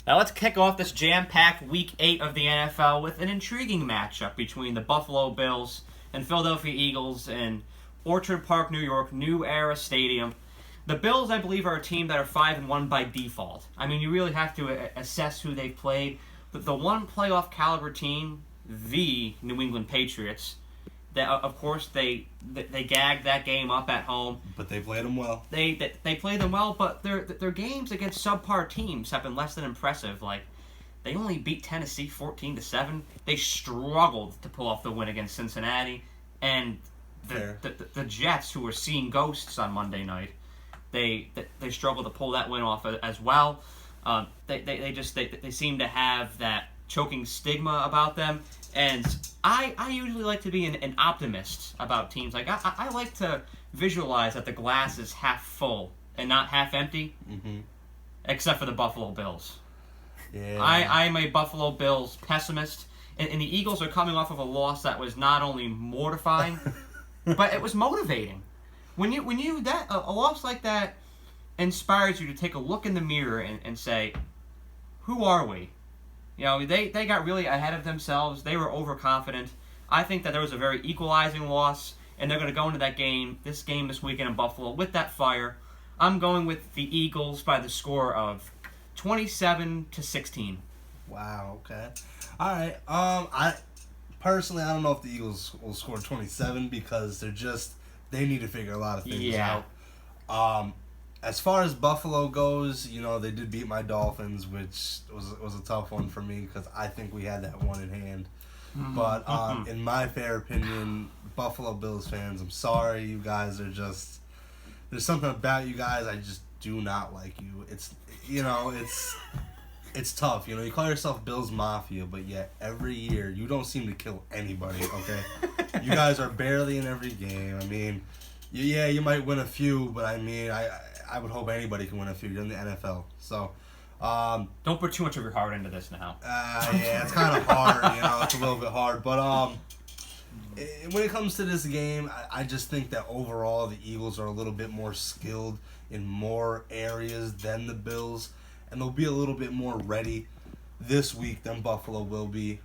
Now let's kick off this jam-packed Week 8 of the NFL with an intriguing matchup between the Buffalo Bills and Philadelphia Eagles in Orchard Park, New York, New Era Stadium. The Bills, I believe, are a team that are 5-1 by default. I mean, you really have to assess who they've played. The one playoff caliber team, the New England Patriots, that of course they gagged that game up at home. But they played them well. They played them well, but their games against subpar teams have been less than impressive. Like, they only beat Tennessee 14-7. They struggled to pull off the win against Cincinnati, and the Jets, who were seeing ghosts on Monday night, they struggled to pull that win off as well. They seem to have that choking stigma about them. And I usually like to be an optimist about teams. Like, I like to visualize that the glass is half full and not half empty, except for the Buffalo Bills. Yeah. I'm a Buffalo Bills pessimist, and the Eagles are coming off of a loss that was not only mortifying, but it was motivating. When a loss like that inspires you to take a look in the mirror and say, who are we? You know, they got really ahead of themselves. They were overconfident. I think that there was a very equalizing loss, and they're going to go into this game this weekend in Buffalo with that fire. I'm going with the Eagles by the score of 27-16. Wow. Okay. All right. I personally, I don't know if the Eagles will score 27 because they need to figure a lot of things out. As far as Buffalo goes, you know, they did beat my Dolphins, which was a tough one for me because I think we had that one in hand. But in my fair opinion, Buffalo Bills fans, I'm sorry, you guys are just... There's something about you guys, I just do not like you. It's tough. You know, you call yourself Bills Mafia, but yet every year you don't seem to kill anybody, okay? You guys are barely in every game. I mean, yeah, you might win a few, but I mean, I would hope anybody can win a few. You're in the NFL. So, don't put too much of your heart into this now. Yeah, it's kind of hard, you know, it's a little bit hard. But when it comes to this game, I just think that overall the Eagles are a little bit more skilled in more areas than the Bills, and they'll be a little bit more ready this week than Buffalo will be.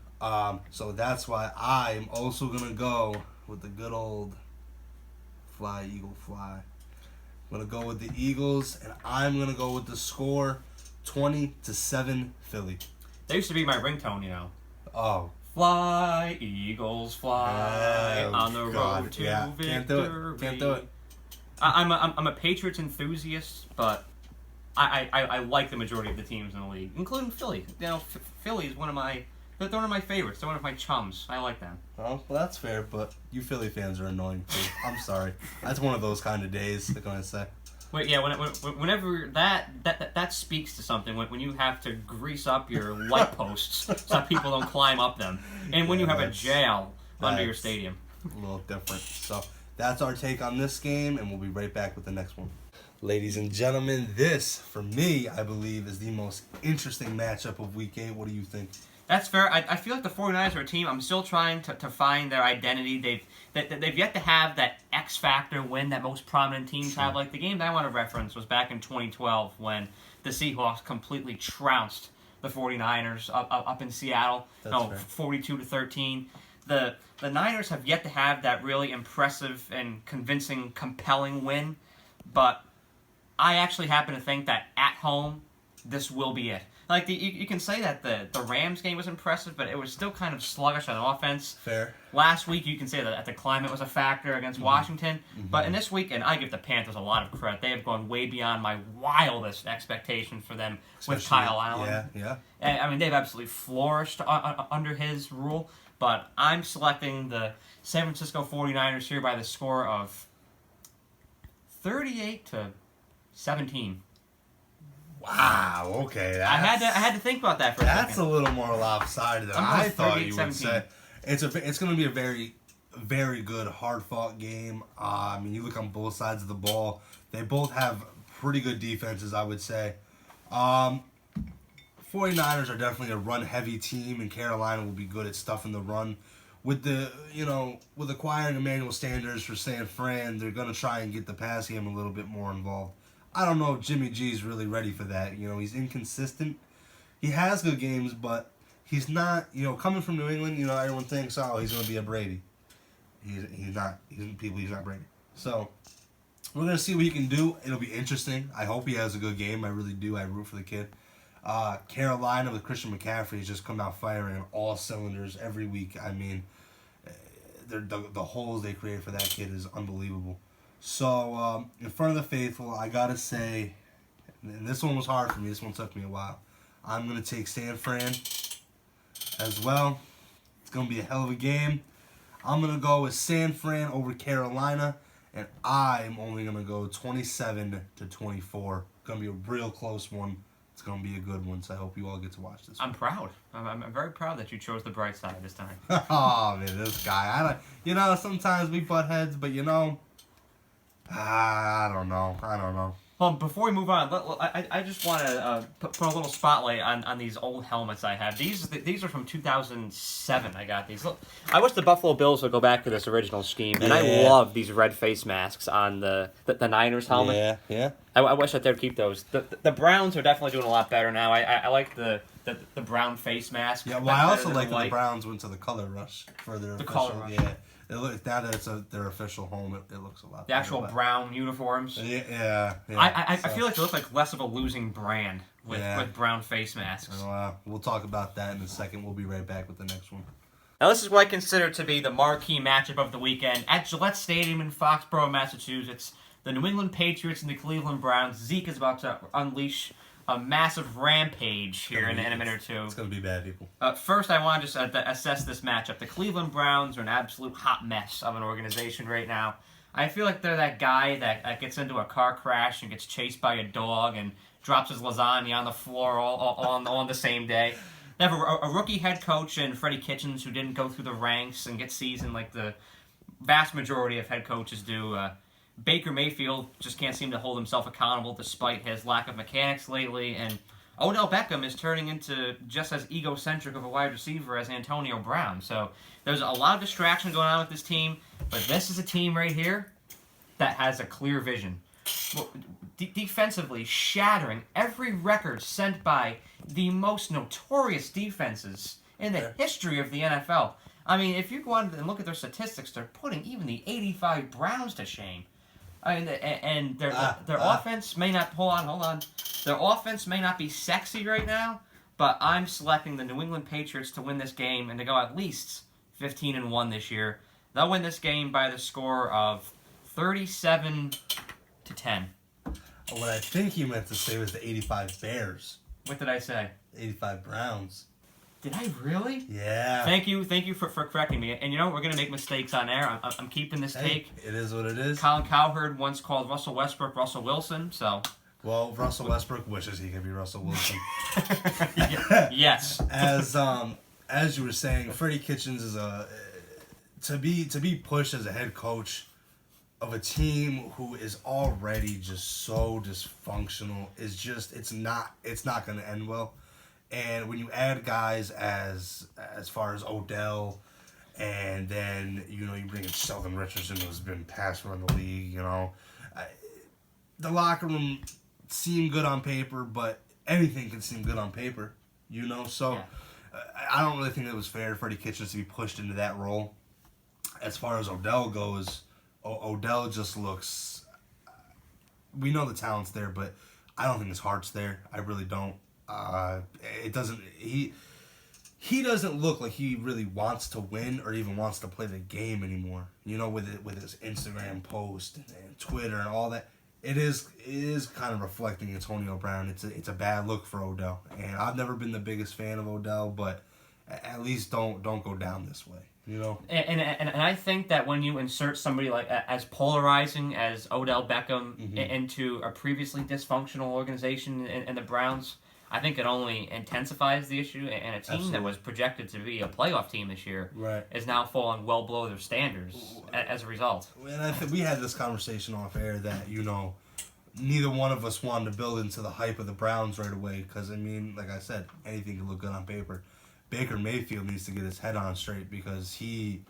So that's why I'm also going to go with the good old fly, Eagle, fly. I'm going to go with the Eagles, and I'm going to go with the score 20-7 Philly. That used to be my ringtone, you know. Oh. Fly, Eagles, fly, on the road to victory. Can't do it. I'm a Patriots enthusiast, but I like the majority of the teams in the league, including Philly. You know, Philly is one of my favorites. They're one of my chums. I like them. Oh, well, that's fair, but you Philly fans are annoying too. I'm sorry. That's one of those kind of days, they're going to say. Wait, yeah, whenever that speaks to something, when you have to grease up your light posts so people don't climb up them, and when you have a jail under your stadium. A little different. So that's our take on this game, and we'll be right back with the next one. Ladies and gentlemen, this, for me, I believe, is the most interesting matchup of Week 8. What do you think? That's fair. I feel like the 49ers are a team. I'm still trying to find their identity. They've yet to have that X factor win that most prominent teams have. Like the game that I want to reference was back in 2012 when the Seahawks completely trounced the 49ers up in Seattle. 42-13. The Niners have yet to have that really impressive and convincing, compelling win. But I actually happen to think that at home, this will be it. Like, you can say that the Rams game was impressive, but it was still kind of sluggish on offense. Fair. Last week, you can say that the climate was a factor against Washington. But in this weekend, I give the Panthers a lot of credit. They have gone way beyond my wildest expectations for them with Kyle Allen. Yeah. And, I mean, they've absolutely flourished under his rule. But I'm selecting the San Francisco 49ers here by the score of 38-17. Wow, okay. I had to think about that for a second. That's a little more lopsided than I thought you would say. It's going to be a very, very good, hard-fought game. I mean, you look on both sides of the ball. They both have pretty good defenses, I would say. 49ers are definitely a run-heavy team, and Carolina will be good at stuffing the run. With acquiring Emmanuel Sanders for San Fran, they're going to try and get the pass game a little bit more involved. I don't know if Jimmy G is really ready for that. You know, he's inconsistent. He has good games, but he's not. Coming from New England, everyone thinks, oh, he's going to be a Brady. He's not. He's not Brady. So we're going to see what he can do. It'll be interesting. I hope he has a good game. I really do. I root for the kid. Carolina with Christian McCaffrey has just come out firing on all cylinders every week. I mean, the holes they create for that kid is unbelievable. So, in front of the faithful, I got to say, and this one was hard for me. This one took me a while. I'm going to take San Fran as well. It's going to be a hell of a game. I'm going to go with San Fran over Carolina, and I'm only going to go 27-24. Going to be a real close one. It's going to be a good one, so I hope you all get to watch this. I'm proud. I'm very proud that you chose the bright side this time. Oh, man, this guy. Sometimes we butt heads, but I don't know. Well, before we move on, I just want to put a little spotlight on these old helmets I have. These are from 2007. I got these. Look, I wish the Buffalo Bills would go back to this original scheme, and I love these red face masks on the Niners helmet. Yeah. I wish that they'd keep those. The Browns are definitely doing a lot better now. I like the brown face mask. Yeah, well, I also like that the Browns went to the color rush for their color rush. Yeah. Now that it's their official home, it looks a lot the actual brown uniforms. Yeah. I feel like they look like less of a losing brand with brown face masks. We'll talk about that in a second. We'll be right back with the next one. Now, this is what I consider to be the marquee matchup of the weekend. At Gillette Stadium in Foxborough, Massachusetts, the New England Patriots and the Cleveland Browns. Zeke is about to unleash a massive rampage here in a minute or two. It's going to be bad, people. First, I want to just assess this matchup. The Cleveland Browns are an absolute hot mess of an organization right now. I feel like they're that guy that gets into a car crash and gets chased by a dog and drops his lasagna on the floor all on the same day. They have a rookie head coach in Freddie Kitchens who didn't go through the ranks and get seasoned like the vast majority of head coaches do. Baker Mayfield just can't seem to hold himself accountable despite his lack of mechanics lately, and Odell Beckham is turning into just as egocentric of a wide receiver as Antonio Brown. So there's a lot of distraction going on with this team, but this is a team right here that has a clear vision. Defensively, shattering every record sent by the most notorious defenses in the history of the NFL. I mean, if you go on and look at their statistics, they're putting even the 85 Browns to shame. And their offense may not... Hold on. Their offense may not be sexy right now, but I'm selecting the New England Patriots to win this game and to go at least 15-1 this year. They'll win this game by the score of 37-10. What I think you meant to say was the 85 Bears. What did I say? 85 Browns. Did I really? Yeah. Thank you for correcting me. And we're going to make mistakes on air. I'm keeping this take. It is what it is. Colin Cowherd once called Russell Westbrook Russell Wilson, so... Well, Russell Westbrook wishes he could be Russell Wilson. Yes. As you were saying, Freddie Kitchens is to be pushed as a head coach of a team who is already just so dysfunctional. It's not going to end well. And when you add guys as far as Odell, and then you bring in Sheldon Richardson, who's been passed around the league, the locker room seemed good on paper, but anything can seem good on paper, So yeah. I don't really think it was fair for Freddie Kitchens to be pushed into that role. As far as Odell goes, Odell just looks. We know the talent's there, but I don't think his heart's there. I really don't. It doesn't. He doesn't look like he really wants to win or even wants to play the game anymore. With his Instagram post and Twitter and all that. It is kind of reflecting Antonio Brown. It's a bad look for Odell, and I've never been the biggest fan of Odell, but at least don't go down this way. And I think that when you insert somebody like as polarizing as Odell Beckham into a previously dysfunctional organization in the Browns, I think it only intensifies the issue, and a team that was projected to be a playoff team this year is now falling well below their standards as a result. And I think we had this conversation off air that, neither one of us wanted to build into the hype of the Browns right away because, like I said, anything can look good on paper. Baker Mayfield needs to get his head on straight because the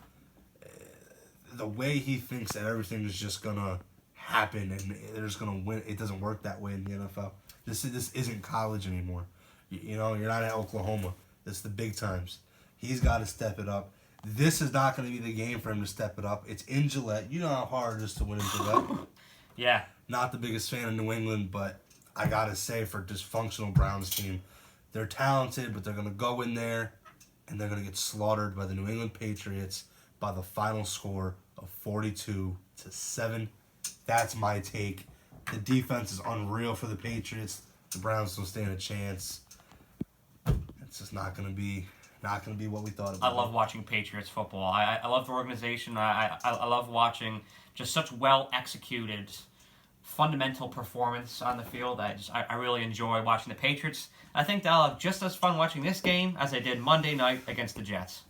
way he thinks that everything is just going to happen and they're just going to win, it doesn't work that way in the NFL. This isn't college anymore. You're not at Oklahoma. It's the big times. He's got to step it up. This is not going to be the game for him to step it up. It's in Gillette. You know how hard it is to win in Gillette. Yeah. Not the biggest fan of New England, but I got to say, for a dysfunctional Browns team, they're talented, but they're going to go in there and they're going to get slaughtered by the New England Patriots by the final score of 42-7. That's my take. The defense is unreal for the Patriots. The Browns don't stand a chance. It's just not going to be what we thought it would be. I love watching Patriots football. I love the organization. I love watching just such well executed fundamental performance on the field. I really enjoy watching the Patriots. I think they'll have just as fun watching this game as I did Monday night against the Jets.